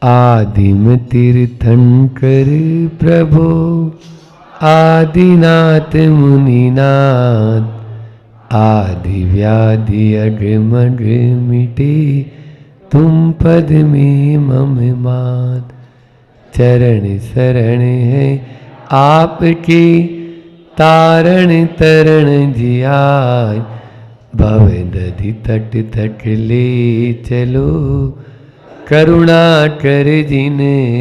आदिम तीर्थंकर प्रभो आदिनाथ मुनिनाथ, आदि व्याधि अगमग मिटे तुम पद में मम मात। चरण शरण है आपके तारण तरण जियाय, भव दधि तट तक ले चलो करुणा कर जिन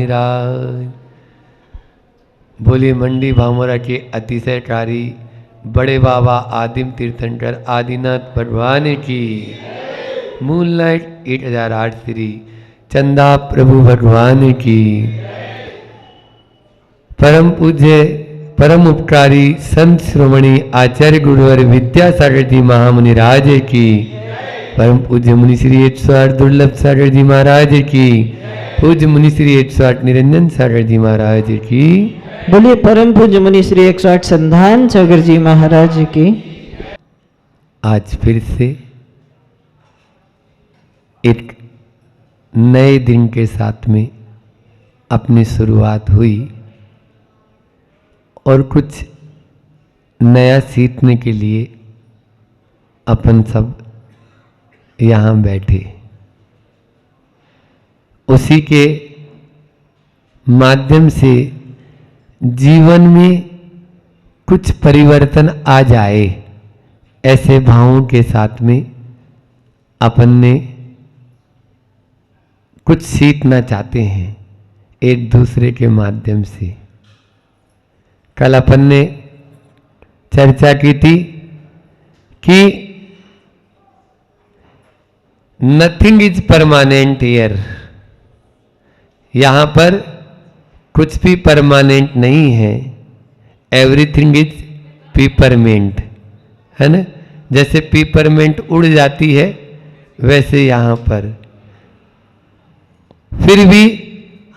राय। बोलिए मंडी भामोरा के अतिशयकारी बड़े बाबा आदिम तीर्थंकर आदिनाथ भगवान की। मूनलाइट 8008 श्री चंदा प्रभु भगवान की। परम पूज्य परम उपकारी संत श्रोमणी आचार्य गुरुवर विद्यासागर जी महामुनि राज की। परम पूज्य मुनि श्री 108 दुर्लभ सागर जी महाराज की। पूज्य मुनि श्री 108 निरंजन सागर जी महाराज की। बोलिए परम पूज्य मुनि श्री 108 संधान सागर जी महाराज की। आज फिर से एक नए दिन के साथ में अपनी शुरुआत हुई और कुछ नया सीखने के लिए अपन सब यहाँ बैठे। उसी के माध्यम से जीवन में कुछ परिवर्तन आ जाए, ऐसे भावों के साथ में अपन ने कुछ सीखना चाहते हैं एक दूसरे के माध्यम से। कल अपन ने चर्चा की थी कि नथिंग इज परमानेंट हियर, यहां पर कुछ भी परमानेंट नहीं है। एवरीथिंग इज पीपरमेंट, है ना। जैसे पीपरमेंट उड़ जाती है वैसे यहां पर फिर भी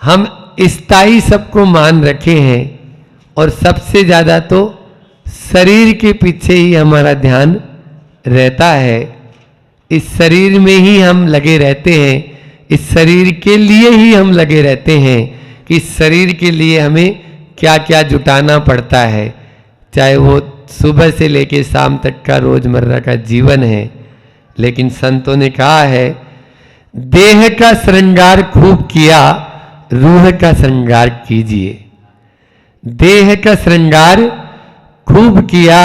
हम स्थायी सबको मान रखे हैं और सबसे ज्यादा तो शरीर के पीछे ही हमारा ध्यान रहता है। इस शरीर में ही हम लगे रहते हैं, इस शरीर के लिए ही हम लगे रहते हैं कि इस शरीर के लिए हमें क्या क्या जुटाना पड़ता है, चाहे वो सुबह से लेकर शाम तक का रोजमर्रा का जीवन है। लेकिन संतों ने कहा है देह का श्रृंगार खूब किया, रूह का श्रृंगार कीजिए। देह का श्रृंगार खूब किया,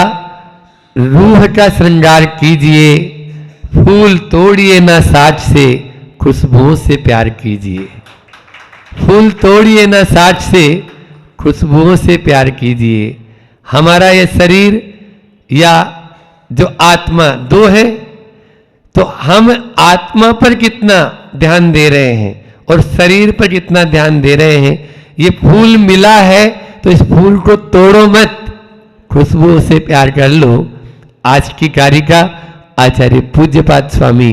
रूह का श्रृंगार कीजिए। फूल तोड़िए ना साज से, खुशबुओं से प्यार कीजिए। फूल तोड़िए ना साज से, खुशबुओं से प्यार कीजिए। हमारा यह शरीर या जो आत्मा दो है, तो हम आत्मा पर कितना ध्यान दे रहे हैं और शरीर पर कितना ध्यान दे रहे हैं। ये फूल मिला है तो इस फूल को तोड़ो मत, खुशबू से प्यार कर लो। आज की कारिका आचार्य पूज्यपाद स्वामी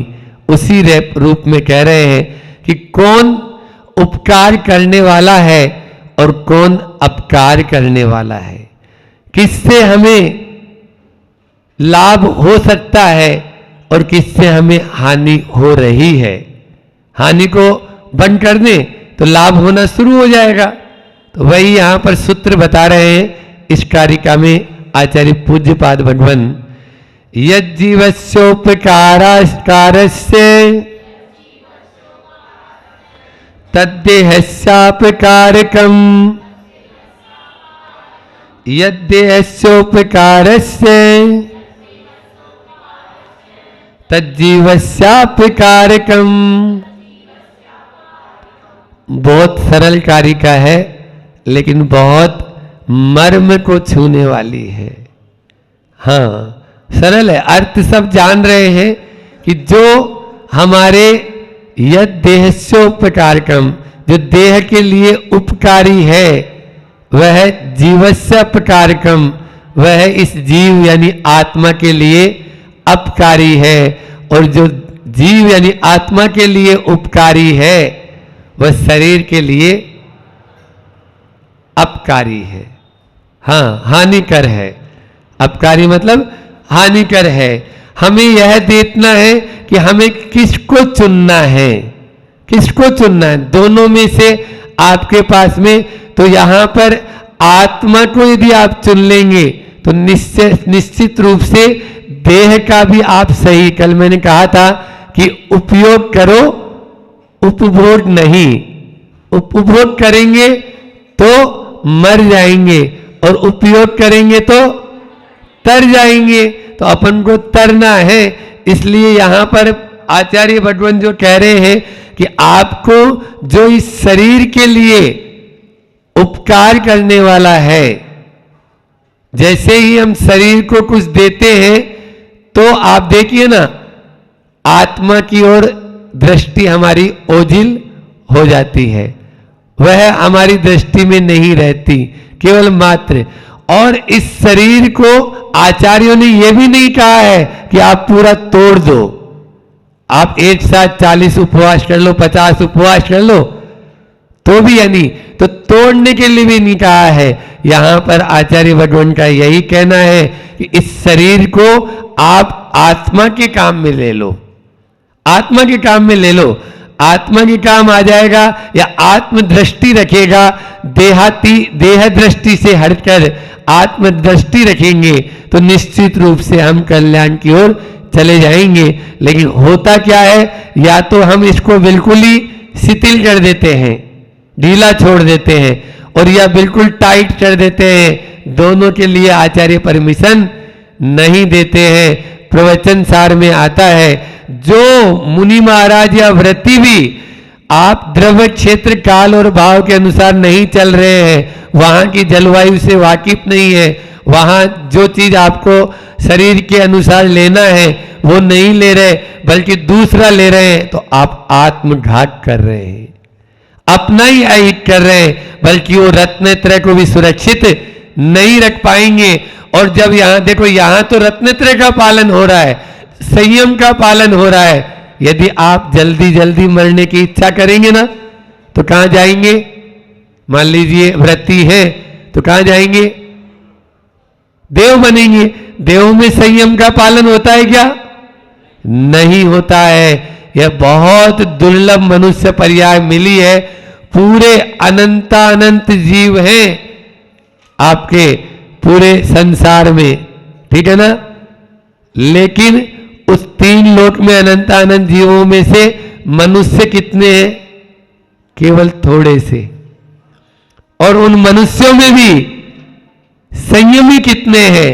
उसी रूप में कह रहे हैं कि कौन उपकार करने वाला है और कौन अपकार करने वाला है, किससे हमें लाभ हो सकता है और किससे हमें हानि हो रही है। हानि को बंद कर दें तो लाभ होना शुरू हो जाएगा। तो वही यहां पर सूत्र बता रहे हैं इस कारिका में आचार्य पूज्यपाद भगवान। यज्जीवस्योपकारस्य तद्देहस्यापकारकम्, यद्देहस्योपकारस्य तज्जीवस्यापकारकम्। बहुत सरल कारिका है लेकिन बहुत मर्म को छूने वाली है। हाँ सरल है, अर्थ सब जान रहे हैं कि जो हमारे यद देहस्योपकारकम, जो देह के लिए उपकारी है, वह जीवस्योपकारकम, वह इस जीव यानी आत्मा के लिए अपकारी है। और जो जीव यानी आत्मा के लिए उपकारी है वह शरीर के लिए अपकारी है। हाँ हानिकर है। अपकारी मतलब हानिकर है। हमें यह देखना है कि हमें किसको चुनना है। किसको चुनना है? दोनों में से आपके पास में, तो यहां पर आत्मा को यदि आप चुन लेंगे तो निश्चित रूप से देह का भी आप सही, कल मैंने कहा था कि उपयोग करो, उपभोग नहीं। उपभोग करेंगे तो मर जाएंगे और उपयोग करेंगे तो तर जाएंगे। तो अपन को तरना है, इसलिए यहां पर आचार्य भगवान जो कह रहे हैं कि आपको जो इस शरीर के लिए उपकार करने वाला है, जैसे ही हम शरीर को कुछ देते हैं तो आप देखिए ना, आत्मा की ओर दृष्टि हमारी ओझिल हो जाती है, वह हमारी दृष्टि में नहीं रहती, केवल मात्र। और इस शरीर को आचार्यों ने यह भी नहीं कहा है कि आप पूरा तोड़ दो, आप एक साथ 40 उपवास कर लो, 50 उपवास कर लो, तो भी यानी तो तोड़ने के लिए भी नहीं कहा है। यहां पर आचार्य भगवान का यही कहना है कि इस शरीर को आप आत्मा के काम में ले लो, आत्मा के काम में ले लो। आत्मा के काम आ जाएगा या आत्म दृष्टि रखेगा, देह दृष्टि से हटकर आत्म दृष्टि रखेंगे तो निश्चित रूप से हम कल्याण की ओर चले जाएंगे। लेकिन होता क्या है, या तो हम इसको बिल्कुल ही शिथिल कर देते हैं, ढीला छोड़ देते हैं, और या बिल्कुल टाइट कर देते हैं। दोनों के लिए आचार्य परमिशन नहीं देते हैं। प्रवचन सार में आता है, जो मुनि महाराज या व्रती भी आप द्रव्य क्षेत्र काल और भाव के अनुसार नहीं चल रहे हैं, वहां की जलवायु से वाकिफ नहीं है, वहां जो चीज आपको शरीर के अनुसार लेना है वो नहीं ले रहे बल्कि दूसरा ले रहे हैं, तो आप आत्मघात कर रहे हैं, अपना ही अहित कर रहे हैं, बल्कि वो रत्नत्रय को भी सुरक्षित नहीं रख पाएंगे। और जब यहां देखो, यहां तो रत्नत्रय का पालन हो रहा है, संयम का पालन हो रहा है। यदि आप जल्दी जल्दी मरने की इच्छा करेंगे ना तो कहां जाएंगे? मान लीजिए व्रती है तो कहां जाएंगे? देव बनेंगे। देव में संयम का पालन होता है क्या? नहीं होता है। यह बहुत दुर्लभ मनुष्य पर्याय मिली है। पूरे अनंतानंत जीव हैं आपके पूरे संसार में, ठीक है ना? लेकिन उस 3 लोक में अनंतानंत जीवों में से मनुष्य कितने हैं? केवल थोड़े से। और उन मनुष्यों में भी संयमी कितने हैं?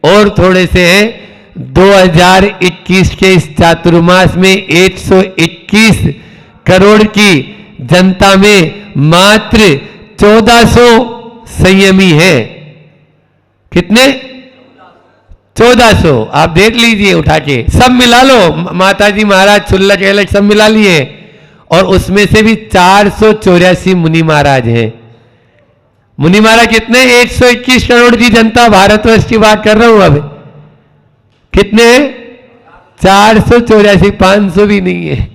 और थोड़े से हैं। 2021 के इस चातुर्मास में 121 करोड़ की जनता में मात्र 1400 संयमी है। कितने? 1400। आप देख लीजिए उठा के, सब मिला लो, माताजी महाराज छुल्लक एलक सब मिला लिए, और उसमें से भी 484 मुनि महाराज हैं। मुनि महाराज कितने? 121 करोड़ की जनता, भारतवर्ष की बात कर रहा हूं। अब कितने? 484, 500 भी नहीं है।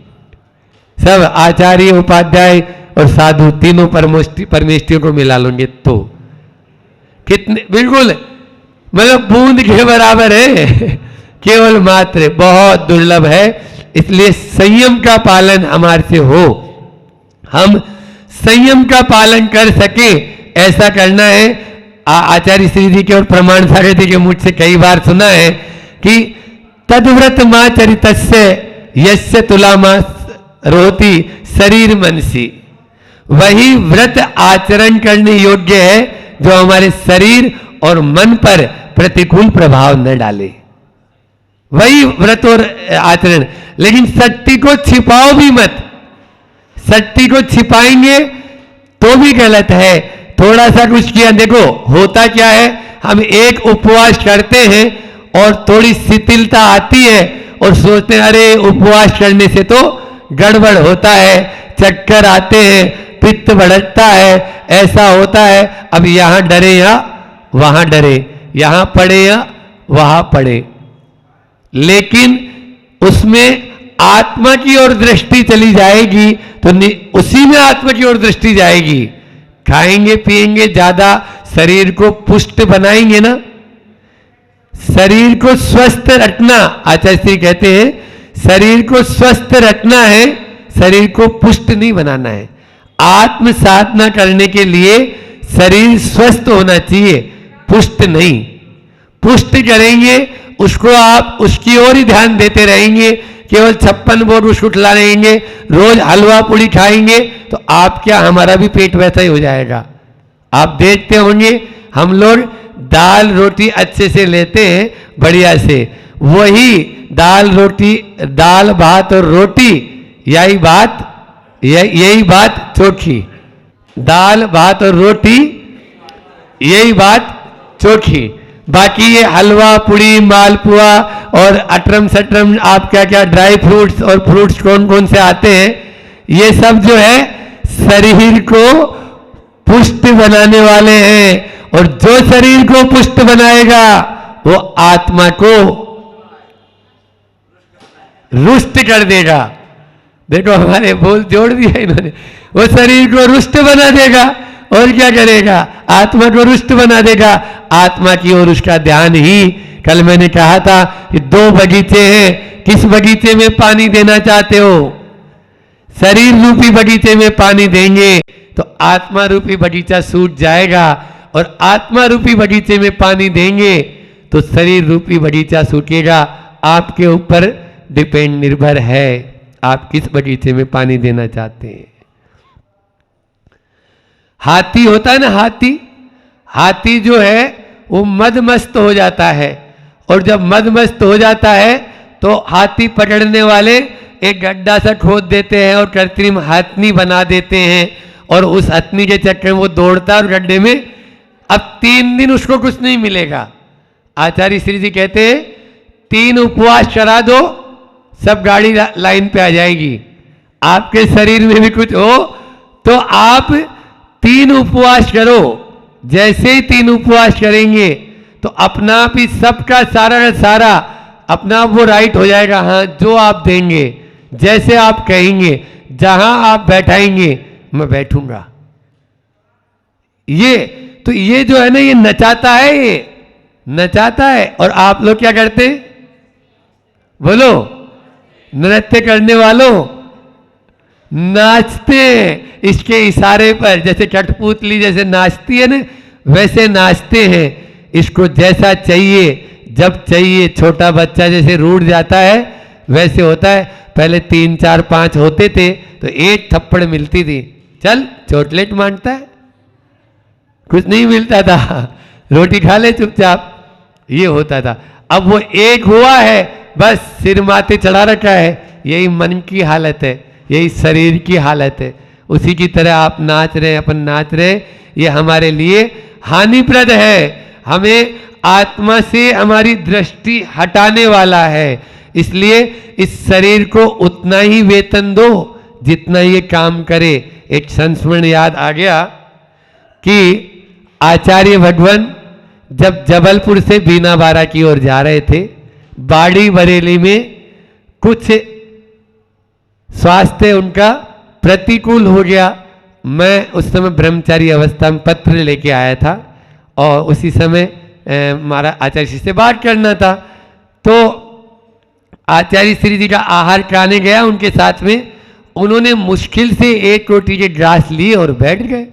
सब आचार्य, उपाध्याय और साधु तीनों परमेष्टियों को मिला लोगे तो कितने? बिल्कुल मतलब बूंद के बराबर है, केवल मात्र, बहुत दुर्लभ है। इसलिए संयम का पालन हमारे से हो, हम संयम का पालन कर सके, ऐसा करना है। आचार्य श्री जी के और प्रमाण सागर जी के मुझ से कई बार सुना है कि तद्व्रत मां चरितस्य यस्य तुलामा रोती शरीर मनसी, वही व्रत आचरण करने योग्य है जो हमारे शरीर और मन पर प्रतिकूल प्रभाव न डाले, वही व्रत और आचरण। लेकिन सत्य को छिपाओ भी मत, सत्य को छिपाएंगे तो भी गलत है। थोड़ा सा कुछ किया, देखो होता क्या है, हम एक उपवास करते हैं और थोड़ी शिथिलता आती है और सोचते हैं अरे उपवास करने से तो गड़बड़ होता है, चक्कर आते हैं, पित्त बढ़ता है, ऐसा होता है। अब यहां डरे या वहां डरे, यहां पड़े या वहां पड़े, लेकिन उसमें आत्मा की ओर दृष्टि चली जाएगी तो उसी में आत्मा की ओर दृष्टि जाएगी। खाएंगे पिएंगे ज्यादा, शरीर को पुष्ट बनाएंगे ना, शरीर को स्वस्थ रखना, आचार्य श्री कहते हैं शरीर को स्वस्थ रखना है, शरीर को पुष्ट नहीं बनाना है। आत्म साधना करने के लिए शरीर स्वस्थ होना चाहिए, पुष्ट नहीं। पुष्ट करेंगे उसको, आप उसकी ओर ही ध्यान देते रहेंगे, केवल 56 बोर उसको खिला रहेंगे, रोज हलवा पूड़ी खाएंगे, तो आप क्या, हमारा भी पेट वैसा ही हो जाएगा। आप देखते होंगे हम लोग दाल रोटी अच्छे से लेते हैं बढ़िया से, वही दाल रोटी, दाल भात और रोटी, यही बात चोखी, दाल भात और रोटी यही बात चोखी। बाकी ये हलवा पूड़ी मालपुआ और अटरम सटरम, आप क्या क्या ड्राई फ्रूट्स और फ्रूट्स कौन कौन से आते हैं, ये सब जो है शरीर को पुष्ट बनाने वाले हैं। और जो शरीर को पुष्ट बनाएगा वो आत्मा को रुष्ट कर देगा। देखो हमारे बोल जोड़ दिया इन्होंने, वो शरीर को रुष्ट बना देगा और क्या करेगा, आत्मा को रुष्ट बना देगा। आत्मा की ओर उसका ध्यान ही, कल मैंने कहा था कि 2 बगीचे हैं, किस बगीचे में पानी देना चाहते हो? शरीर रूपी बगीचे में पानी देंगे तो आत्मा रूपी बगीचा सूख जाएगा, और आत्मा रूपी बगीचे में पानी देंगे तो शरीर रूपी बगीचा सूखेगा। आपके ऊपर डिपेंड, निर्भर है आप किस बगीचे में पानी देना चाहते हैं। हाथी होता है ना, हाथी जो है वो मदमस्त हो जाता है, और जब मदमस्त हो जाता है तो हाथी पकड़ने वाले एक गड्ढा सा खोद देते हैं और कृत्रिम हथनी बना देते हैं, और उस हथनी के चक्कर में वो दौड़ता है और गड्ढे में। अब 3 दिन उसको कुछ नहीं मिलेगा। आचार्य श्री जी कहते हैं 3 उपवास करा दो, सब गाड़ी लाइन पे आ जाएगी। आपके शरीर में भी कुछ हो तो आप 3 उपवास करो। जैसे ही 3 उपवास करेंगे तो अपना आप ही सबका सारा अपना आप वो राइट हो जाएगा। हाँ, जो आप देंगे, जैसे आप कहेंगे, जहां आप बैठाएंगे मैं बैठूंगा। ये जो है ना, ये नचाता है, ये नचाता है। और आप लोग क्या करते हैं? बोलो, नृत्य करने वालों नाचते हैं इसके इशारे पर, जैसे कठपुतली जैसे नाचती है ना, वैसे नाचते हैं। इसको जैसा चाहिए, जब चाहिए, छोटा बच्चा जैसे रूठ जाता है वैसे होता है। पहले 3 4 5 होते थे तो 1 थप्पड़ मिलती थी, चल चॉकलेट मांगता है, कुछ नहीं मिलता था, रोटी खा ले चुपचाप, ये होता था। अब वो 1 हुआ है, बस सिर माथे चढ़ा रखा है। यही मन की हालत है, यही शरीर की हालत है। उसी की तरह आप नाच रहे, अपन नाच रहे, ये हमारे लिए हानिप्रद है, हमें आत्मा से हमारी दृष्टि हटाने वाला है। इसलिए इस शरीर को उतना ही वेतन दो जितना ये काम करे। एक संस्मरण याद आ गया कि आचार्य भगवान जब जबलपुर से बीना बारा की ओर जा रहे थे, बाड़ी बरेली में कुछ स्वास्थ्य उनका प्रतिकूल हो गया। मैं उस समय ब्रह्मचारी अवस्था में पत्र लेके आया था, और उसी समय हमारा आचार्य श्री से बात करना था। तो आचार्य श्री जी का आहार कराने गया उनके साथ में, उन्होंने मुश्किल से 1 रोटी के ग्रास लिए और बैठ गए।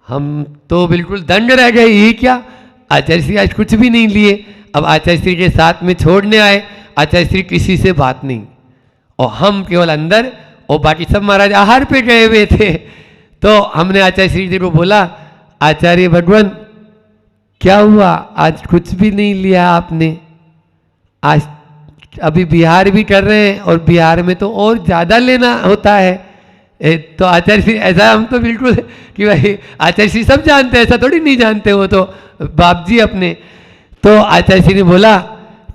हम तो बिल्कुल दंग रह गए, ये क्या, आचार्य श्री आज कुछ भी नहीं लिए। अब आचार्य श्री के साथ में छोड़ने आए, आचार्य श्री किसी से बात नहीं, और हम केवल अंदर, और बाकी सब महाराज आहार पे गए हुए थे। तो हमने आचार्य श्री जी को बोला, आचार्य भगवान क्या हुआ, आज कुछ भी नहीं लिया आपने? आज अभी बिहार भी कर रहे हैं, और बिहार में तो और ज़्यादा लेना होता है। तो आचार्य श्री, ऐसा हम तो बिल्कुल कि भाई आचार्य श्री सब जानते हैं, ऐसा थोड़ी नहीं जानते, वो तो बाप जी अपने। तो आचार्य श्री ने बोला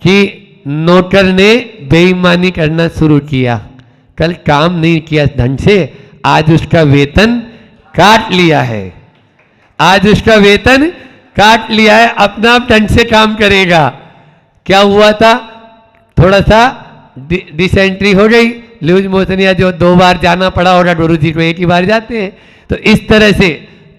कि नौकर ने बेईमानी करना शुरू किया, कल काम नहीं किया ढंग से, आज उसका वेतन काट लिया है, आज उसका वेतन काट लिया है, अपना आप ढंग से काम करेगा। क्या हुआ था, थोड़ा सा डिसेंट्री हो गई, लूज मोशन, या जो 2 बार जाना पड़ा होगा, गुरु जी को 1 ही बार जाते हैं। तो इस तरह से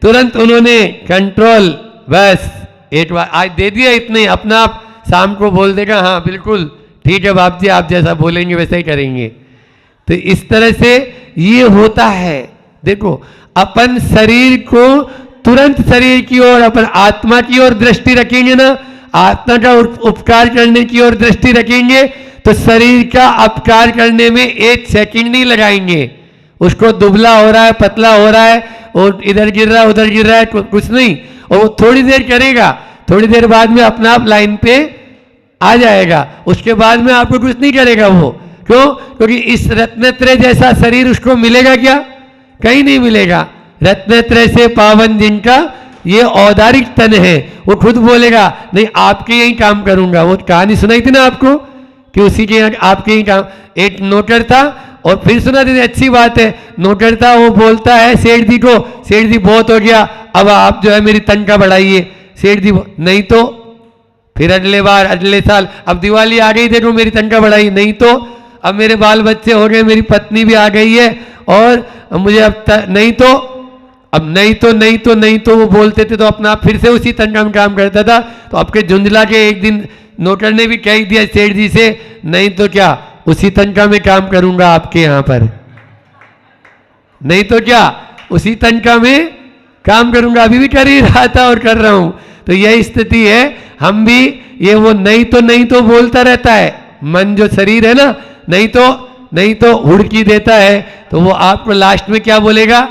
तुरंत उन्होंने कंट्रोल, बस 1 बार आज दे दिया, इतने अपना आप शाम को बोल देगा, हाँ बिल्कुल ठीक है बाप जी, आप जैसा बोलेंगे वैसा ही करेंगे। तो इस तरह से ये होता है। देखो, अपन शरीर को तुरंत शरीर की ओर, अपन आत्मा की ओर दृष्टि रखेंगे ना, आत्मा का उपकार करने की ओर दृष्टि रखेंगे, तो शरीर का अपकार करने में 1 सेकंड नहीं लगाएंगे। उसको दुबला हो रहा है, पतला हो रहा है, और इधर गिर रहा है, उधर गिर रहा है, कुछ नहीं, और वो थोड़ी देर करेगा, थोड़ी देर बाद में अपना आप लाइन पे आ जाएगा। उसके बाद में आपको कुछ नहीं करेगा वो। क्यों? क्योंकि इस रत्नत्रय जैसा शरीर उसको मिलेगा क्या? कहीं नहीं मिलेगा। रत्नत्रय से पावन जिनका ये औदारिक तन है, वो खुद बोलेगा नहीं आपके यही काम करूंगा। वो कहानी सुनाई थी ना आपको कि उसी के आपके ही काम। एक नौकर था, और फिर सुना थी, अच्छी बात है, नौकर था, वो बोलता है सेठ जी को, सेठ जी बहुत हो गया, अब आप जो है मेरी तनख्वाह बढ़ाइए। सेठ जी नहीं तो, फिर अगले बार, अगले साल, अब दिवाली आ गई, देखो मेरी तनख्वाह बढ़ाई, नहीं तो, अब मेरे बाल बच्चे हो गए, मेरी पत्नी भी आ गई है, और मुझे अब नहीं तो, अब नहीं तो वो बोलते थे, तो अपना फिर से उसी तनख्वाह में काम करता था। तो आपके झुंझला के एक दिन नौकर ने भी कह दिया सेठ जी से, नहीं तो क्या, उसी तनख्वाह में काम करूंगा आपके यहां पर, नहीं तो क्या, उसी तनख्वाह में काम करूंगा। अभी भी कर ही रहा था और कर रहा हूं। तो यही स्थिति है, हम भी ये वो नहीं तो बोलता रहता है। मन जो शरीर है ना, नहीं तो हुड़की देता है, तो वो आपको लास्ट में क्या बोलेगा?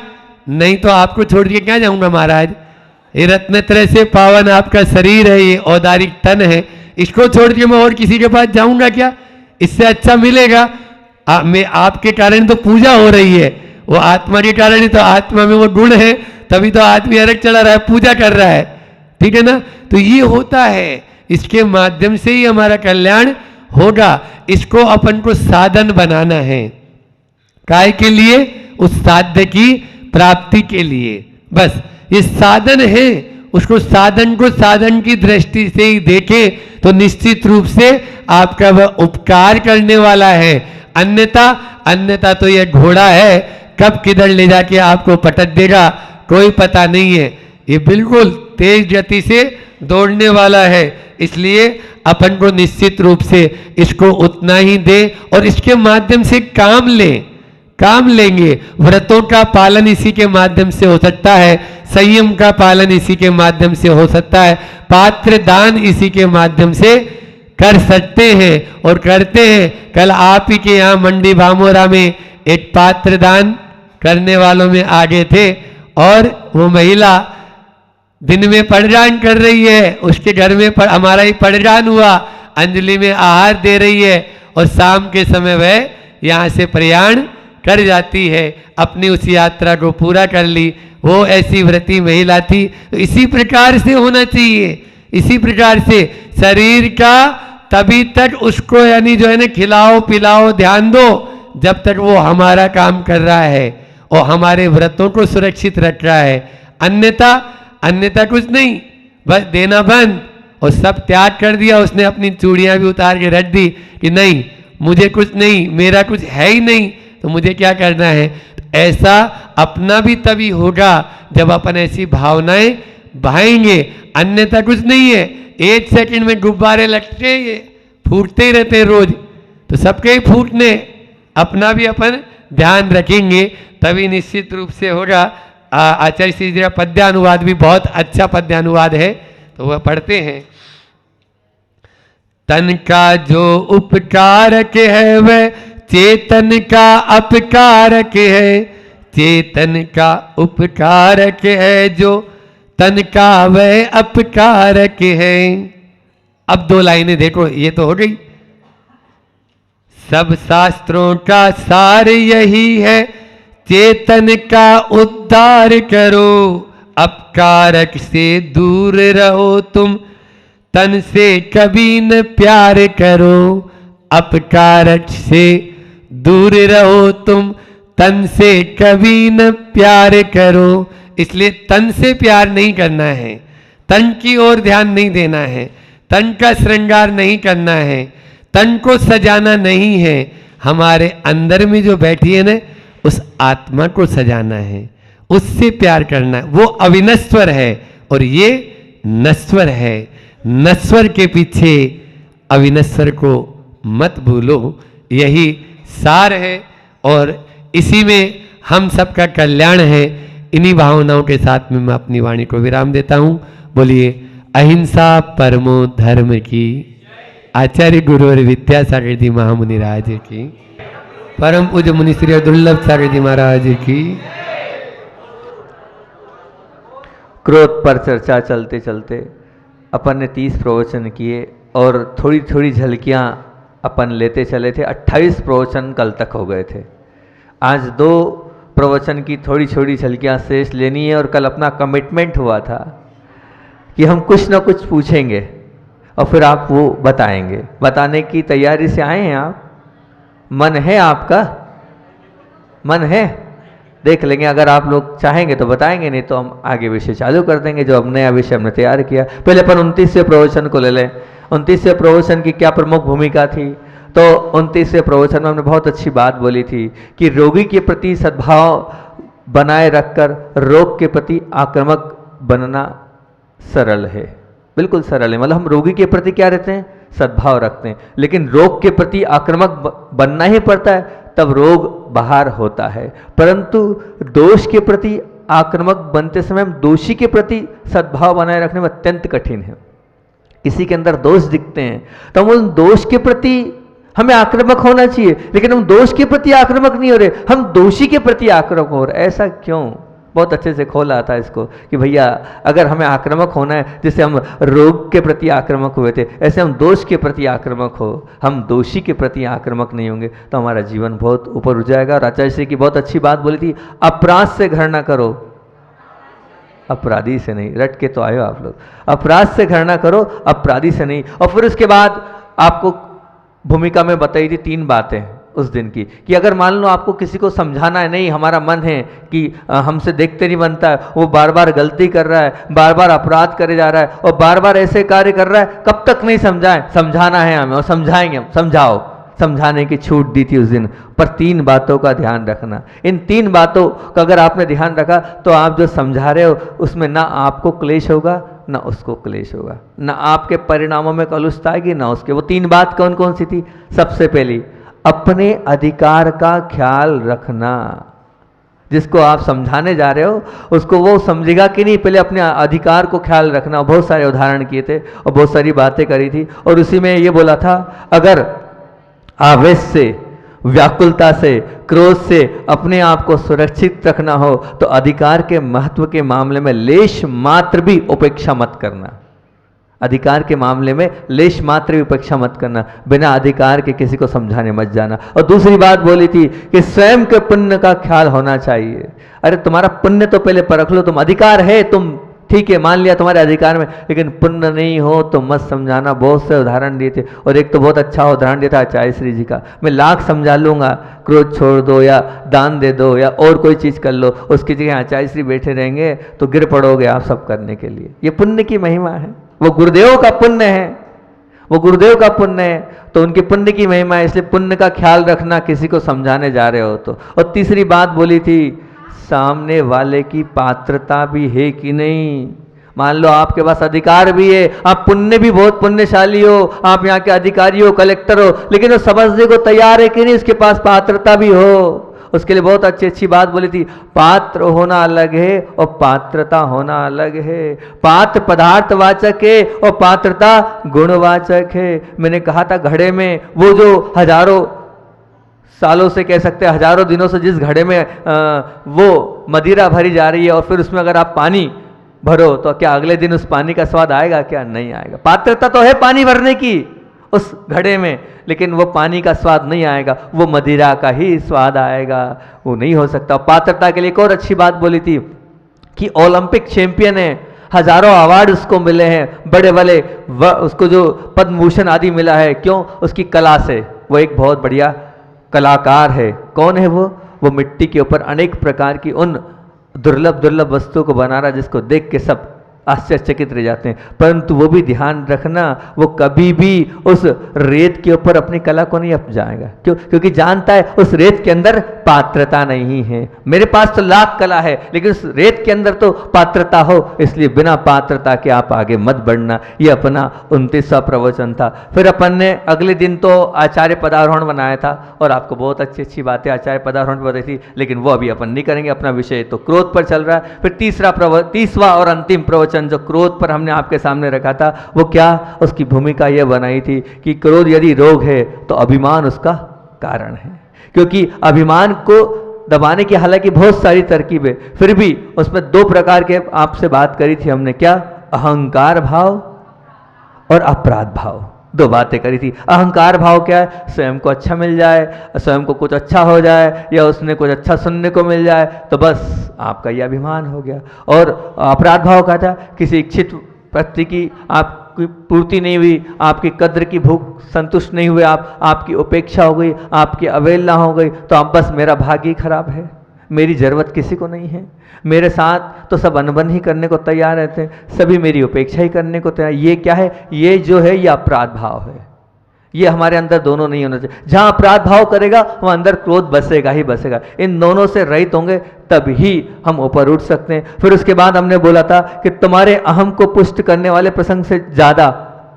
नहीं तो आपको छोड़ के क्या जाऊंगा महाराज, ये रत्नत्रय से पावन आपका शरीर है, ये औदारिक तन है, इसको छोड़ के मैं और किसी के पास जाऊंगा क्या? इससे अच्छा मिलेगा? मैं आपके कारण तो पूजा हो रही है, वो आत्मा के कारण ही, तो आत्मा में वो गुण है, तभी तो आदमी अलग चला रहा है, पूजा कर रहा है, ठीक है ना? तो ये होता है, इसके माध्यम से ही हमारा कल्याण होगा। इसको अपन को साधन बनाना है, काय के लिए? उस साध्य की प्राप्ति के लिए। बस ये साधन है, उसको साधन को साधन की दृष्टि से ही देखें तो निश्चित रूप से आपका वह उपकार करने वाला है। अन्यथा तो यह घोड़ा है, कब किधर ले जाके आपको पटक देगा कोई पता नहीं है। ये बिल्कुल तेज गति से दौड़ने वाला है, इसलिए अपन को निश्चित रूप से इसको उतना ही दे और इसके माध्यम से काम लेंगे। व्रतों का पालन इसी के माध्यम से हो सकता है, संयम का पालन इसी के माध्यम से हो सकता है, पात्र दान इसी के माध्यम से कर सकते हैं और करते हैं। कल आप ही के यहाँ मंडी भामोरा में एक पात्र दान करने वालों में आगे थे, और वो महिला दिन में पड़जान कर रही है, उसके घर में हमारा ही पड़जान हुआ, अंजलि में आहार दे रही है, और शाम के समय वह यहाँ से प्रयाण कर जाती है, अपनी उस यात्रा को पूरा कर ली। वो ऐसी व्रती महिला थी। तो इसी प्रकार से होना चाहिए, इसी प्रकार से शरीर का तभी तक उसको यानी जो है ना खिलाओ पिलाओ ध्यान दो जब तक वो हमारा काम कर रहा है और हमारे व्रतों को सुरक्षित रख रहा है। अन्यथा कुछ नहीं, बस देना बंद और सब त्याग कर दिया उसने, अपनी चूड़ियां भी उतार के रख दी कि नहीं मुझे कुछ नहीं, मेरा कुछ है ही नहीं, तो मुझे क्या करना है। ऐसा अपना भी तभी होगा जब अपन ऐसी भावनाएं बहाएंगे, अन्यथा कुछ नहीं है। 1 सेकंड में गुब्बारे लगते ये फूटते ही रहते हैं रोज, तो सबके ही फूटने, अपना भी अपन ध्यान रखेंगे तभी निश्चित रूप से होगा। आचार्य श्री जी का पद्यानुवाद भी बहुत अच्छा पद्यानुवाद है, तो वह पढ़ते हैं। तन का जो उपकारक है वह चेतन का अपकारक है, चेतन का उपकारक है जो तन का वह अपकारक है। अब 2 लाइनें देखो, ये तो हो गई। सब शास्त्रों का सार यही है, चेतन का उद्धार करो, अपकारक से दूर रहो तुम, तन से कभी न प्यार करो। अपकारक से दूर रहो तुम, तन से कभी न प्यार करो। इसलिए तन से प्यार नहीं करना है, तन की ओर ध्यान नहीं देना है, तन का श्रृंगार नहीं करना है, तन को सजाना नहीं है। हमारे अंदर में जो बैठी है ना, उस आत्मा को सजाना है, उससे प्यार करना है। वो अविनश्वर है और ये नश्वर है। नश्वर के पीछे अविनश्वर को मत भूलो, यही सार है। और इसी में हम सबका कल्याण है। इन्हीं भावनाओं के साथ में मैं अपनी वाणी को विराम देता हूँ। बोलिए अहिंसा परमो धर्म की। आचार्य गुरु और विद्यासागर जी महामुनि राज की। परम पूज्य मुनि श्री दुर्लभ सागर जी महाराज की। क्रोध पर चर्चा चलते चलते अपन ने 30 प्रवचन किए और थोड़ी थोड़ी झलकियाँ अपन लेते चले थे। 28 प्रवचन कल तक हो गए थे। आज 2 प्रवचन की थोड़ी थोड़ी झलकियाँ शेष लेनी है और कल अपना कमिटमेंट हुआ था कि हम कुछ ना कुछ पूछेंगे और फिर आप वो बताएंगे। बताने की तैयारी से आए हैं आप? मन है आपका? मन है? देख लेंगे, अगर आप लोग चाहेंगे तो बताएंगे, नहीं तो हम आगे विषय चालू कर देंगे जो अब नया विषय हमने तैयार किया। पहले अपन 29वें प्रवचन को ले लें। 29वें प्रवचन की क्या प्रमुख भूमिका थी? तो 29वें प्रवचन में हमने बहुत अच्छी बात बोली थी कि रोगी के प्रति सद्भाव बनाए रखकर रोग के प्रति आक्रामक बनना सरल है। बिल्कुल सरल है। मतलब हम रोगी के प्रति क्या रहते हैं? सद्भाव रखते हैं, लेकिन रोग के प्रति आक्रामक बनना ही पड़ता है, तब रोग बाहर होता है। परंतु दोष के प्रति आक्रामक बनते समय हम दोषी के प्रति सद्भाव बनाए रखने में अत्यंत कठिन है। किसी के अंदर दोष दिखते हैं तो हम उन दोष के प्रति हमें आक्रामक होना चाहिए, लेकिन हम दोष के प्रति आक्रामक नहीं हो रहे, हम दोषी के प्रति आक्रामक हो रहे। ऐसा क्यों? बहुत अच्छे से खोला था इसको कि भैया अगर हमें आक्रामक होना है, जैसे हम रोग के प्रति आक्रामक हुए थे, ऐसे हम दोष के प्रति आक्रामक हो, हम दोषी के प्रति आक्रामक नहीं होंगे तो हमारा जीवन बहुत ऊपर उठ जाएगा। और आचार्य श्री की बहुत अच्छी बात बोली थी, अपराध से घृणा करो, अपराधी से नहीं। रट के तो आयो आप लोग। अपराध से घृणा करो, अपराधी से नहीं। और फिर उसके बाद आपको भूमिका में बताई थी 3 बातें उस दिन की कि अगर मान लो आपको किसी को समझाना है, नहीं हमारा मन है कि हमसे देखते नहीं बनता है, वो बार बार गलती कर रहा है, बार बार अपराध करे जा रहा है और बार बार ऐसे कार्य कर रहा है, कब तक नहीं समझाएं? समझाना है हमें और समझाएंगे हम। समझाओ। समझाने की छूट दी थी उस दिन, पर 3 बातों का ध्यान रखना। इन 3 बातों का अगर आपने ध्यान रखा तो आप जो समझा रहे हो उसमें ना आपको क्लेश होगा ना उसको क्लेश होगा, ना आपके परिणामों में कलुषता आएगी ना उसके। वो 3 बात कौन कौन सी थी? सबसे पहली, अपने अधिकार का ख्याल रखना। जिसको आप समझाने जा रहे हो उसको वो समझेगा कि नहीं, पहले अपने अधिकार को ख्याल रखना। बहुत सारे उदाहरण किए थे और बहुत सारी बातें करी थी और उसी में ये बोला था, अगर आवेश से, व्याकुलता से, क्रोध से अपने आप को सुरक्षित रखना हो तो अधिकार के महत्व के मामले में लेश मात्र भी उपेक्षा मत करना। अधिकार के मामले में लेश मात्र भी उपेक्षा मत करना, बिना अधिकार के किसी को समझाने मत जाना। और दूसरी बात बोली थी कि स्वयं के पुण्य का ख्याल होना चाहिए। अरे तुम्हारा पुण्य तो पहले परख लो। तुम अधिकार है, तुम ठीक है मान लिया तुम्हारे अधिकार में, लेकिन पुण्य नहीं हो तो मत समझाना। बहुत से उदाहरण दिए थे और एक तो बहुत अच्छा उदाहरण दिया था आचार्य श्री जी का, मैं लाख समझा लूंगा, क्रोध छोड़ दो या दान दे दो या और कोई चीज़ कर लो, उसकी जगह आचार्य श्री बैठे रहेंगे तो गिर पड़ोगे आप सब करने के लिए। ये पुण्य की महिमा है, वो गुरुदेव का पुण्य है, वो गुरुदेव का पुण्य है, तो उनके पुण्य की महिमा है। इसलिए पुण्य का ख्याल रखना किसी को समझाने जा रहे हो तो। और तीसरी बात बोली थी, सामने वाले की पात्रता भी है कि नहीं। मान लो आपके पास अधिकार भी है, आप पुण्य भी बहुत पुण्यशाली हो, आप यहाँ के अधिकारी हो, कलेक्टर हो, लेकिन वो समझने को तैयार है कि नहीं, उसके पास पात्रता भी हो। उसके लिए बहुत अच्छी अच्छी बात बोली थी, पात्र होना अलग है और पात्रता होना अलग है। पात्र पदार्थवाचक है और पात्रता गुणवाचक है। मैंने कहा था घड़े में वो जो हजारों सालों से कह सकते हैं हजारों दिनों से जिस घड़े में वो मदिरा भरी जा रही है और फिर उसमें अगर आप पानी भरो तो क्या अगले दिन उस पानी का स्वाद आएगा? क्या नहीं आएगा। पात्रता तो है पानी भरने की उस घड़े में, लेकिन वो पानी का स्वाद नहीं आएगा, वो मदिरा का ही स्वाद आएगा, वो नहीं हो सकता। पात्रता के लिए एक और अच्छी बात बोली थी कि ओलंपिक चैंपियन है, हजारों अवार्ड उसको मिले हैं, बड़े बड़े उसको जो पद्म भूषण आदि मिला है, क्यों? उसकी कला से। वो एक बहुत बढ़िया कलाकार है। कौन है वो? वो मिट्टी के ऊपर अनेक प्रकार की उन दुर्लभ दुर्लभ वस्तुओं को बना रहा जिसको देख के सब आश्चर्यचकित रह जाते हैं। परंतु वो भी ध्यान रखना, वो कभी भी उस रेत के ऊपर अपनी कला को नहीं अपनाएगा। क्यों? क्योंकि जानता है उस रेत के अंदर पात्रता नहीं है। मेरे पास तो लाख कला है, लेकिन उस रेत के अंदर तो पात्रता हो, इसलिए बिना पात्रता के आप आगे मत बढ़ना। ये अपना 29वां प्रवचन था। फिर अपन ने अगले दिन तो आचार्य पदारोहण बनाया था और आपको बहुत अच्छी अच्छी बातें आचार्य पदारोहण पर बताई थी, लेकिन वो अभी अपन नहीं करेंगे। अपना विषय तो क्रोध पर चल रहा है। फिर 30वां और अंतिम प्रवचन जो क्रोध पर हमने आपके सामने रखा था, वो क्या, उसकी भूमिका यह बनाई थी कि क्रोध यदि रोग है तो अभिमान उसका कारण है। क्योंकि अभिमान को दबाने की हालांकि बहुत सारी तरकीब है, फिर भी उसमें 2 प्रकार के आपसे बात करी थी हमने। क्या? अहंकार भाव और अपराध भाव। 2 बातें करी थी। अहंकार भाव क्या है? स्वयं को अच्छा मिल जाए, स्वयं को कुछ अच्छा हो जाए, या उसने कुछ अच्छा सुनने को मिल जाए तो बस आपका ये अभिमान हो गया। और अपराध भाव क्या था? किसी इच्छित व्यक्ति की आपकी पूर्ति नहीं हुई, आपकी कद्र की भूख संतुष्ट नहीं हुए, आपकी उपेक्षा हो गई, आपकी अवहेलना हो गई, तो आप बस मेरा भाग्य ही खराब है, मेरी जरूरत किसी को नहीं है, मेरे साथ तो सब अनबन ही करने को तैयार रहते हैं, सभी मेरी उपेक्षा ही करने को तैयार। ये क्या है? ये जो है ये अपराध भाव है। ये हमारे अंदर दोनों नहीं होना चाहिए। जहां अपराध भाव करेगा वहां अंदर क्रोध बसेगा ही बसेगा। इन दोनों से रहित होंगे तब ही हम ऊपर उठ सकते हैं। फिर उसके बाद हमने बोला था कि तुम्हारे अहम को पुष्ट करने वाले प्रसंग से ज्यादा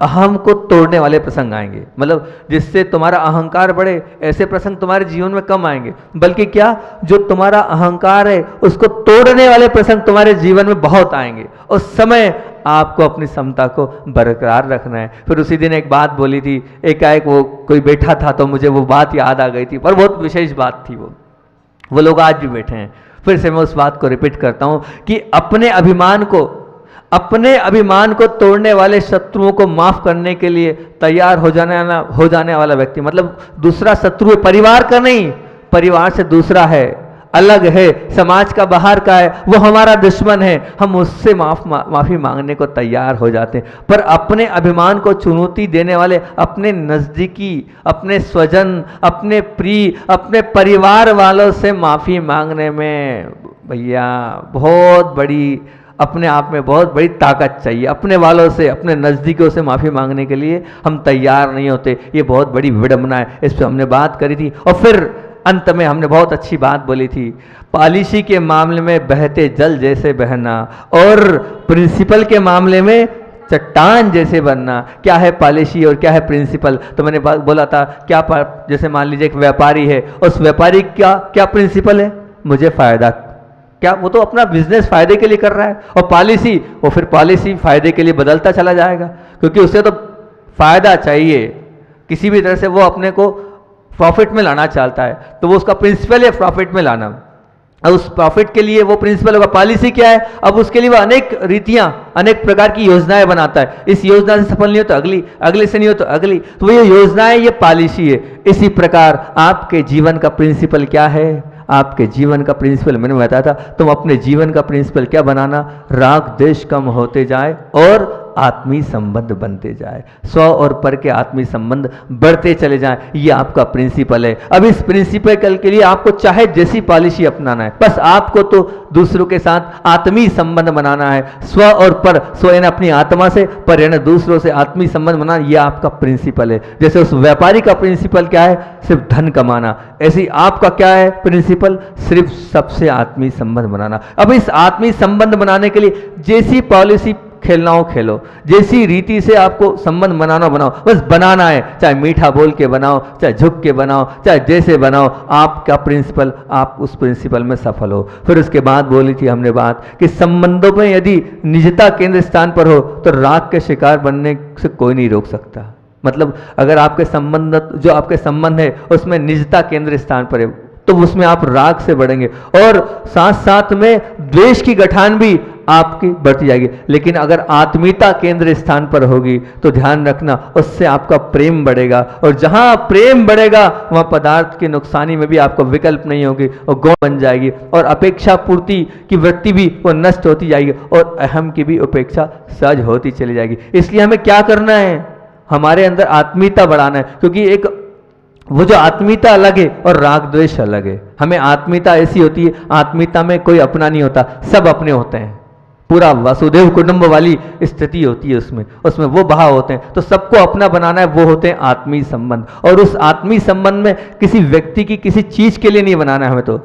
अहम को तोड़ने वाले प्रसंग आएंगे। मतलब जिससे तुम्हारा अहंकार बढ़े, ऐसे प्रसंग तुम्हारे जीवन में कम आएंगे, बल्कि क्या, जो तुम्हारा अहंकार है उसको तोड़ने वाले प्रसंग तुम्हारे जीवन में बहुत आएंगे। उस समय आपको अपनी समता को बरकरार रखना है। फिर उसी दिन एक बात बोली थी, एकाएक वो कोई बैठा था तो मुझे वो बात याद आ गई थी, पर बहुत विशेष बात थी। वो लोग आज भी बैठे हैं। फिर से मैं उस बात को रिपीट करता हूं कि अपने अभिमान को तोड़ने वाले शत्रुओं को माफ करने के लिए तैयार हो जाने वाला व्यक्ति, मतलब दूसरा शत्रु है, परिवार का नहीं, परिवार से दूसरा है, अलग है, समाज का बाहर का है, वो हमारा दुश्मन है, हम उससे माफी मांगने को तैयार हो जाते हैं। पर अपने अभिमान को चुनौती देने वाले अपने नजदीकी, अपने स्वजन, अपने प्रिय, अपने परिवार वालों से माफी मांगने में भैया बहुत बड़ी, अपने आप में बहुत बड़ी ताकत चाहिए। अपने वालों से, अपने नज़दीकियों से माफ़ी मांगने के लिए हम तैयार नहीं होते, ये बहुत बड़ी विडंबना है। इस पर हमने बात करी थी। और फिर अंत में हमने बहुत अच्छी बात बोली थी, पॉलिसी के मामले में बहते जल जैसे बहना और प्रिंसिपल के मामले में चट्टान जैसे बनना। क्या है पॉलिसी और क्या है प्रिंसिपल? तो मैंने बोला था क्या, जैसे मान लीजिए एक व्यापारी है, उस व्यापारी का क्या प्रिंसिपल है? मुझे फायदा, क्या वो तो अपना बिजनेस फायदे के लिए कर रहा है, और पॉलिसी, वो फिर पॉलिसी फायदे के लिए बदलता चला जाएगा, क्योंकि उसे तो फायदा चाहिए, किसी भी तरह से वो अपने को प्रॉफिट में लाना चाहता है, तो वो उसका प्रिंसिपल है प्रॉफिट में लाना। अब उस प्रॉफिट के लिए वो प्रिंसिपल होगा। पॉलिसी क्या है? अब उसके लिए वो अनेक रीतियां, अनेक प्रकार की योजनाएं बनाता है। इस योजना से सफल नहीं हो तो अगली, अगले से नहीं हो तो अगली, तो ये योजनाएं, ये पॉलिसी है। इसी प्रकार आपके जीवन का प्रिंसिपल क्या है? आपके जीवन का प्रिंसिपल मैंने बताया था, तुम अपने जीवन का प्रिंसिपल क्या बनाना? राग द्वेष कम होते जाए और आत्मीय संबंध बनते जाए, स्व और पर के आत्मीय संबंध बढ़ते चले जाएं, ये आपका प्रिंसिपल है। अब इस प्रिंसिपल के लिए आपको चाहे जैसी पॉलिसी अपनाना है, बस आपको तो दूसरों के साथ आत्मीय संबंध बनाना है। स्व और पर, स्व यानी अपनी आत्मा से, पर यानी दूसरों से आत्मीय संबंध बनाना, ये आपका प्रिंसिपल है। जैसे उस व्यापारी का प्रिंसिपल क्या है? सिर्फ धन कमाना, ऐसे ही आपका क्या है प्रिंसिपल? सिर्फ सबसे आत्मीय संबंध बनाना। अब इस आत्मीय संबंध बनाने के लिए जैसी पॉलिसी खेलना हो खेलो, जैसी रीति से आपको संबंध बनाना बनाओ, बस बनाना है। चाहे मीठा बोल के बनाओ, चाहे झुक के बनाओ, चाहे जैसे बनाओ, आपका प्रिंसिपल, आप उस प्रिंसिपल में सफल हो। फिर उसके बाद बोली थी हमने बात कि संबंधों में यदि निजता केंद्र स्थान पर हो तो राग के शिकार बनने से कोई नहीं रोक सकता। मतलब अगर आपके संबंध, जो आपके संबंध है उसमें निजता केंद्र स्थान पर है, तो उसमें आप राग से बढ़ेंगे, और साथ साथ में द्वेष की गठान भी आपकी बढ़ती जाएगी। लेकिन अगर आत्मीयता केंद्र स्थान पर होगी तो ध्यान रखना, उससे आपका प्रेम बढ़ेगा, और जहां प्रेम बढ़ेगा वहां पदार्थ की नुकसानी में भी आपको विकल्प नहीं होगी, और गौण बन जाएगी, और अपेक्षा पूर्ति की वृत्ति भी वो नष्ट होती जाएगी, और अहम की भी उपेक्षा सहज होती चली जाएगी। इसलिए हमें क्या करना है? हमारे अंदर आत्मीयता बढ़ाना है, क्योंकि एक वो जो आत्मीयता अलग है और राग द्वेष अलग है। हमें आत्मीयता ऐसी होती है, आत्मीयता में कोई अपना नहीं होता, सब अपने होते हैं। पूरा वसुदेव कुटुंब वाली स्थिति होती है उसमें, उसमें वो भाव होते हैं। तो सबको अपना बनाना है, वो होते हैं आत्मीय संबंध। और उस आत्मीय संबंध में किसी व्यक्ति की किसी चीज के लिए नहीं बनाना है, हमें तो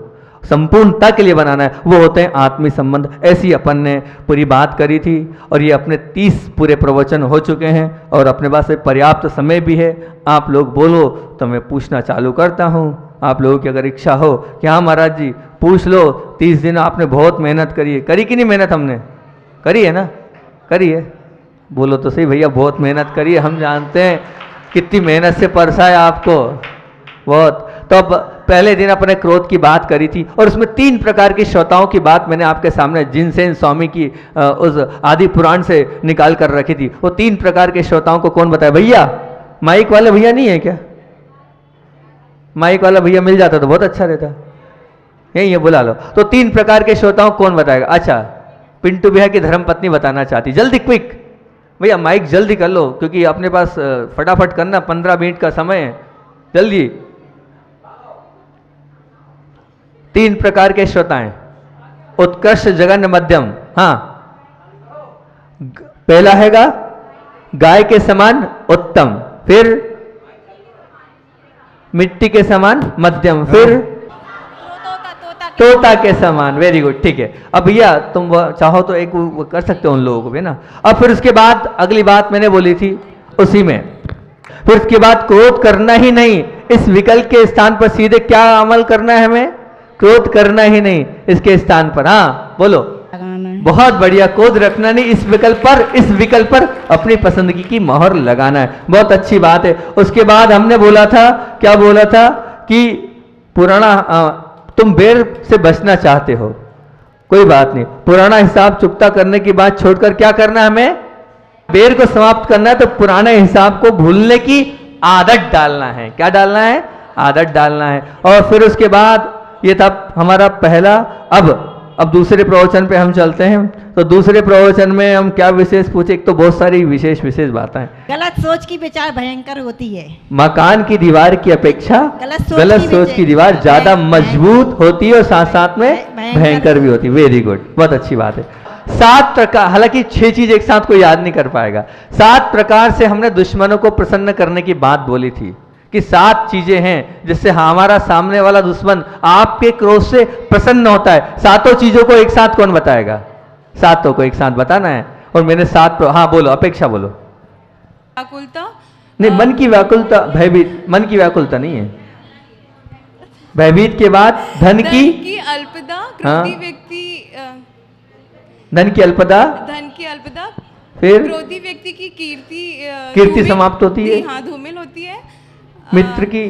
संपूर्णता के लिए बनाना है, वो होते हैं आत्मीय संबंध। ऐसी अपन ने पूरी बात करी थी और ये अपने 30 पूरे प्रवचन हो चुके हैं और अपने पास में पर्याप्त समय भी है। आप लोग बोलो तो मैं पूछना चालू करता हूँ। आप लोगों की अगर इच्छा हो कि हाँ महाराज जी पूछ लो, 30 दिन आपने बहुत मेहनत करी है, करी कि नहीं मेहनत? हमने करी है ना, करी है? बोलो तो सही भैया, बहुत मेहनत करी है, हम जानते हैं कितनी मेहनत से परसा है आपको, बहुत। तो अब पहले दिन अपने क्रोध की बात करी थी और उसमें 3 प्रकार की श्रोताओं की बात मैंने आपके सामने जिनसेन स्वामी की उस आदि पुराण से निकाल कर रखी थी। वो 3 प्रकार के श्रोताओं को कौन बताया? भैया माइक वाले भैया नहीं है क्या? माइक वाला भैया मिल जाता तो बहुत अच्छा रहता, यही है, बुला लो। तो 3 प्रकार के श्रोताओं कौन बताएगा? अच्छा, पिंटू भैया की धर्मपत्नी बताना चाहती, जल्दी क्विक भैया, माइक जल्दी कर लो क्योंकि अपने पास फटाफट करना, 15 मिनट का समय है, जल्दी। 3 प्रकार के श्रोता हैं, उत्कृष्ट, जघन्य, मध्यम। हाँ, पहला हैगा गाय के समान उत्तम, फिर मिट्टी के समान मध्यम, फिर तोता के समान। वेरी गुड, ठीक है। अब भैया तुम चाहो तो एक वो कर सकते हो उन लोगों को भी ना। अब फिर उसके बाद अगली बात मैंने बोली थी उसी में, फिर उसके बाद क्रोध करना ही नहीं, इस विकल्प के स्थान पर सीधे क्या अमल करना है हमें? क्रोध करना ही नहीं इसके स्थान पर। हाँ बोलो, बहुत बढ़िया, क्रोध रखना नहीं, इस विकल्प पर अपनी पसंदगी की मोहर लगाना है। बहुत अच्छी बात है। उसके बाद हमने बोला था, क्या बोला था कि पुराना तुम बेर से बचना चाहते हो, कोई बात नहीं, पुराना हिसाब चुकता करने की बात छोड़कर क्या करना है हमें? बेर को समाप्त करना है। तो पुराने हिसाब को भूलने की आदत डालना है। क्या डालना है? आदत डालना है। और फिर उसके बाद ये था हमारा पहला। अब दूसरे प्रवचन पे हम चलते हैं। तो दूसरे प्रवचन में हम क्या विशेष पूछे? एक तो बहुत सारी विशेष बातें हैं। गलत सोच की विचार भयंकर होती है। मकान की दीवार की अपेक्षा गलत सोच की दीवार ज्यादा मजबूत होती है और साथ साथ में भयंकर भी होती है। वेरी गुड, बहुत अच्छी बात है। 7 प्रकार, हालांकि 6 चीज एक साथ कोई याद नहीं कर पाएगा। 7 प्रकार से हमने दुश्मनों को प्रसन्न करने की बात बोली थी कि 7 चीजें हैं जिससे हमारा सामने वाला दुश्मन आपके क्रोध से प्रसन्न होता है। 7 चीजों को एक साथ कौन बताएगा? 7 को एक साथ बताना है। और मैंने 7 हाँ बोलो, अपेक्षा बोलो। व्याकुलता नहीं, मन की व्याकुलता, भयभीत, मन की व्याकुलता नहीं है। भयभीत के बाद धन की अल्पता, क्रोधी व्यक्ति धन की अल्पता, फिर क्रोधी व्यक्ति की कीर्ति समाप्त होती है। हाँ, धूमिल होती है। मित्र की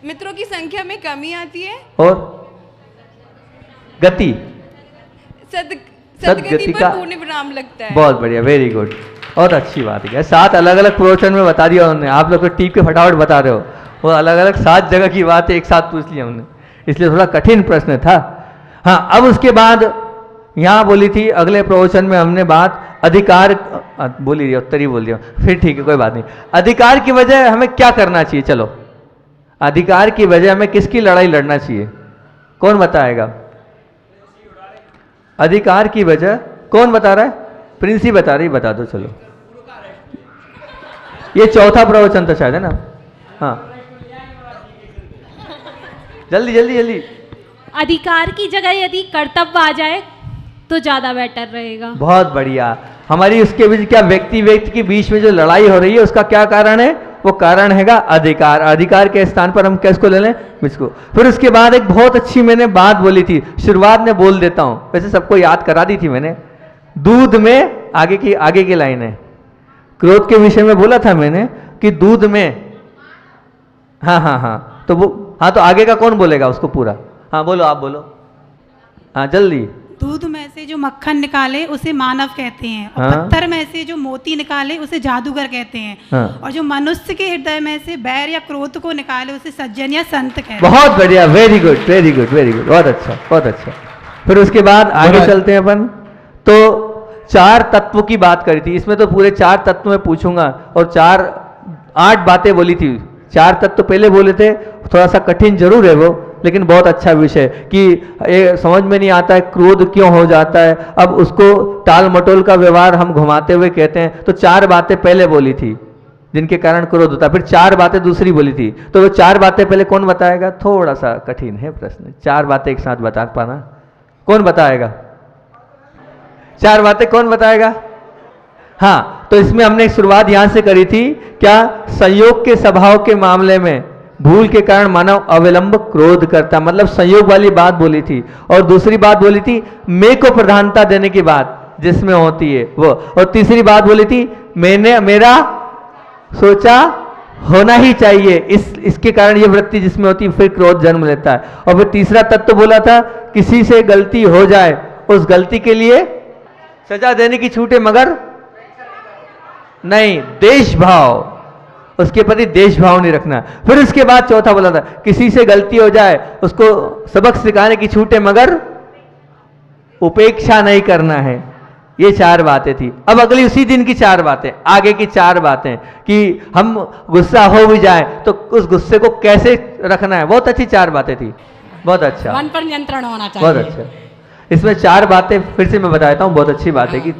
मित्रों की संख्या में कमी आती है। और गति, सदगति पर पूर्ण विराम लगता है। बहुत बढ़िया, वेरी गुड, बहुत अच्छी बात है। 7 अलग अलग प्रवचन में बता दिया उन्होंने, आप लोग तो टीप के फटाफट बता रहे हो। वो अलग अलग 7 जगह की बात एक साथ पूछ लिया हमने, इसलिए थोड़ा कठिन प्रश्न था। हाँ, अब उसके बाद यहाँ बोली थी अगले प्रवचन में हमने बात अधिकार बोली, उत्तरी बोल दिया, फिर ठीक है कोई बात नहीं। अधिकार की वजह हमें क्या करना चाहिए? चलो, अधिकार की वजह हमें किसकी लड़ाई लड़ना चाहिए? कौन बताएगा? अधिकार की वजह कौन बता रहा है? प्रिंसी बता रही, बता दो। चलो, ये 4था प्रवचन था शायद, है ना? हाँ, जल्दी जल्दी जल्दी। अधिकार की जगह यदि कर्तव्य आ जाए तो ज्यादा बेटर रहेगा। बहुत बढ़िया। हमारी उसके बीच क्या, व्यक्ति के बीच में जो लड़ाई हो रही है उसका क्या कारण है? वो कारण हैगा अधिकार। अधिकार के स्थान पर हम किसको ले लें? इसको। फिर उसके बाद एक बहुत अच्छी मैंने बात बोली थी, शुरुआत में बोल देता हूं, वैसे सबको याद करा दी थी मैंने। दूध में आगे की लाइन है, क्रोध के विषय में बोला था मैंने कि दूध में, हाँ, तो वो, हाँ तो आगे का कौन बोलेगा उसको पूरा? हाँ बोलो, आप बोलो, हाँ जल्दी। दूध में से जो मक्खन निकाले उसे मानव कहते हैं, और हाँ? पत्थर में से जो मोती निकाले उसे जादूगर कहते हैं, हाँ? और जो मनुष्य के हृदय में से बैर या क्रोध को निकाले उसे सज्जन या संत कहते हैं। बहुत बढ़िया, very good very good very good, बहुत अच्छा बहुत अच्छा। फिर उसके बाद आगे चलते हैं अपन। तो 4 तत्वों की बात करी थी, इसमें तो पूरे 4 तत्व में पूछूंगा, और 8 बातें बोली थी। 4 तत्व पहले बोले थे, थोड़ा सा कठिन जरूर है वो, लेकिन बहुत अच्छा विषय कि समझ में नहीं आता है क्रोध क्यों हो जाता है। अब उसको टाल मटोल का व्यवहार हम घुमाते हुए कहते हैं। तो 4 बातें पहले बोली थी जिनके कारण क्रोध होता है, फिर 4 बातें दूसरी बोली थी। तो वो 4 बातें पहले कौन बताएगा? थोड़ा सा कठिन है प्रश्न, 4 बातें एक साथ बता पाना। कौन बताएगा? 4 बातें कौन बताएगा? हाँ, तो इसमें हमने शुरुआत यहां से करी थी। क्या? संयोग के स्वभाव के मामले में भूल के कारण मानव अविलंब क्रोध करता, मतलब संयोग वाली बात बोली थी। और दूसरी बात बोली थी मैं को प्रधानता देने की बात जिसमें होती है वो। और तीसरी बात बोली थी मेरा सोचा होना ही चाहिए, इसके कारण ये वृत्ति जिसमें होती है फिर क्रोध जन्म लेता है। और फिर तीसरा तत्व बोला था किसी से गलती हो जाए उस गलती के लिए सजा देने की छूटे मगर नहीं, देश भाव, उसके प्रति देश भाव नहीं रखना। फिर उसके बाद चौथा बोला था किसी से गलती हो जाए उसको सबक सिखाने की छूटे मगर उपेक्षा नहीं करना है। ये 4 बातें थी। अब अगली उसी दिन की 4 बातें, आगे की 4 बातें कि हम गुस्सा हो भी जाए तो उस गुस्से को कैसे रखना है। बहुत अच्छी 4 बातें थी, बहुत अच्छा, मन पर नियंत्रण होना चाहिए। बहुत अच्छा। इसमें 4 बातें फिर से मैं बता देता हूँ, बहुत अच्छी बात है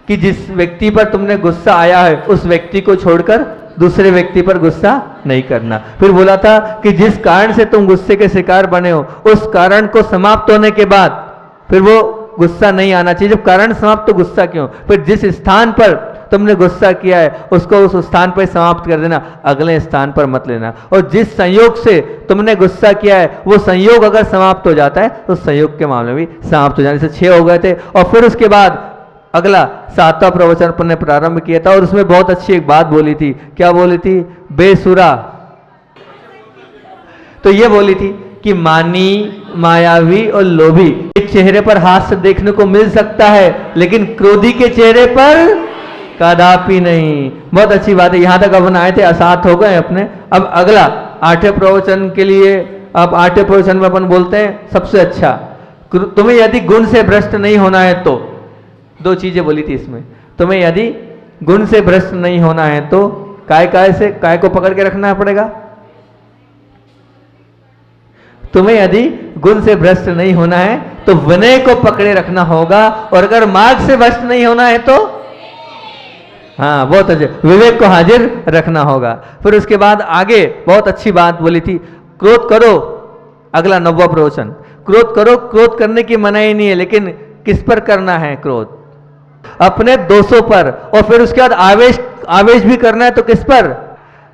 कि जिस व्यक्ति पर तुमने गुस्सा आया है उस व्यक्ति को छोड़कर दूसरे व्यक्ति पर गुस्सा नहीं करना। फिर बोला था कि जिस कारण से तुम गुस्से के शिकार बने हो उस कारण को समाप्त होने के बाद फिर वो गुस्सा नहीं आना चाहिए। जब कारण समाप्त तो गुस्सा क्यों? फिर जिस स्थान पर तुमने गुस्सा किया है उसको उस स्थान पर समाप्त कर देना, अगले स्थान पर मत लेना। और जिस संयोग से तुमने गुस्सा किया है वो संयोग अगर समाप्त हो जाता है तो संयोग के मामले में भी समाप्त हो जाने से 6 हो गए थे। और फिर उसके बाद अगला 7वां प्रवचन पर ने प्रारंभ किया था और उसमें बहुत अच्छी एक बात बोली थी। क्या बोली थी? बेसुरा। तो ये बोली थी कि मानी, मायावी और लोभी के चेहरे पर हास्य देखने को मिल सकता है लेकिन क्रोधी के चेहरे पर कदापि नहीं। बहुत अच्छी बात है। यहां तक अपन आए थे, असात हो गए अपने। अब अगला 8वें प्रवचन के लिए, अब 8वें प्रवचन में अपन बोलते हैं सबसे अच्छा, तुम्हें यदि गुण से भ्रष्ट नहीं होना है तो 2 चीजें बोली थी इसमें। तुम्हें यदि गुण से भ्रष्ट नहीं होना है तो काय को पकड़ के रखना पड़ेगा। तुम्हें यदि गुण से भ्रष्ट नहीं होना है तो विनय को पकड़े रखना होगा। और अगर मार्ग से भ्रष्ट नहीं होना है तो हाँ, बहुत अच्छे, विवेक को हाजिर रखना होगा। फिर उसके बाद आगे बहुत अच्छी बात बोली थी, क्रोध करो। अगला 9वां प्रवचन, क्रोध करो। क्रोध करने की मनाही नहीं है, लेकिन किस पर करना है क्रोध? अपने दोषों पर। और फिर उसके बाद आवेश भी करना है तो किस पर?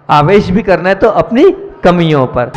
आवेश भी करना है तो अपनी कमियों पर।